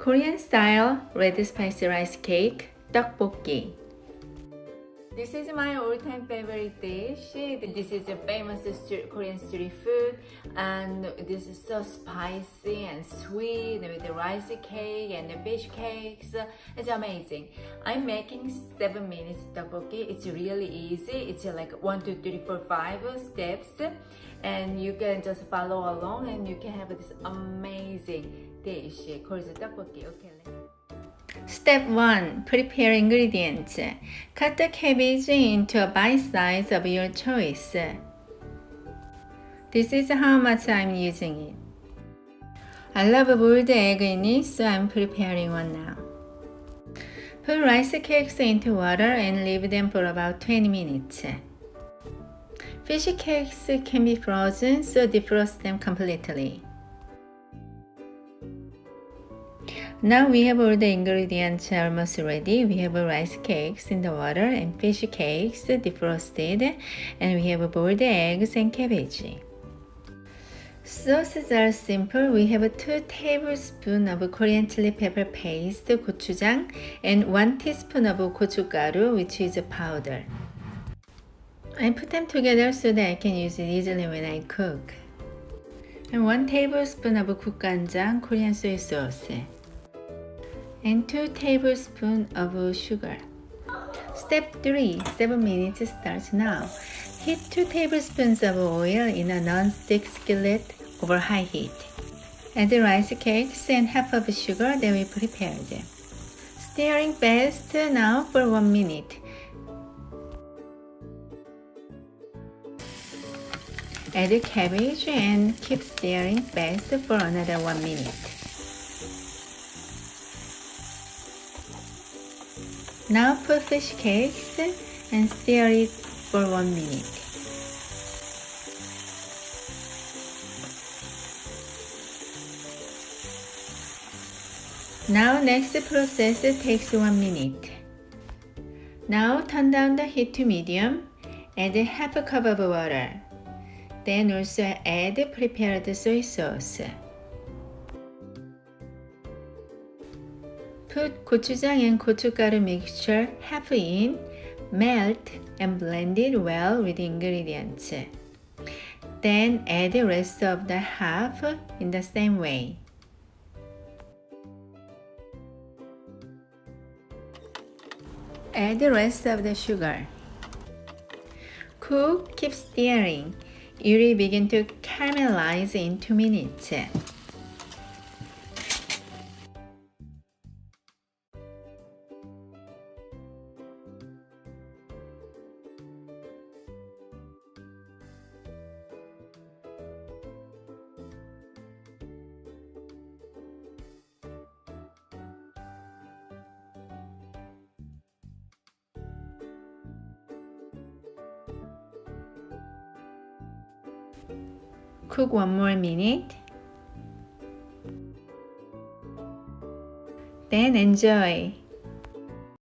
Korean style red spicy rice cake, tteokbokki. This is my all-time favorite dish. This is a famous Korean street food, and this is so spicy and sweet with the rice cake and the fish cakes. It's amazing. I'm making 7 minutes tteokbokki. It's really easy. It's like 1, 2, 3, 4, 5 steps, and you can just follow along and you can have this amazing dish called tteokbokki. Okay. Step 1. Prepare ingredients. Cut the cabbage into a bite size of your choice. This is how much I'm using it. I love boiled egg in it, so I'm preparing one now. Put rice cakes into water and leave them for about 20 minutes. Fish cakes can be frozen, so defrost them completely. Now we have all the ingredients almost ready. We have rice cakes in the water and fish cakes defrosted, and we have boiled eggs and cabbage. Sauces are simple. We have 2 tablespoons of Korean chili pepper paste, gochujang, and 1 teaspoon of gochugaru, which is powder. I put them together so that I can use it easily when I cook. And 1 tablespoon of ganjang, Korean soy sauce. And 2 tablespoons of sugar. Step 3. 7 minutes starts now. Heat 2 tablespoons of oil in a non-stick skillet over high heat. Add the rice cakes and half of sugar that we prepared. Stirring fast now for 1 minute. Add the cabbage and keep stirring fast for another 1 minute. Now put fish cakes and stir it for 1 minute. Now next process takes 1 minute. Now turn down the heat to medium. Add half a cup of water. Then also add prepared soy sauce. Put gochujang and gochugaru mixture half in, melt and blend it well with ingredients. Then add the rest of the half in the same way. Add the rest of the sugar. Cook, keep stirring. It will begin to caramelize in 2 minutes. Cook 1 more minute. Then enjoy!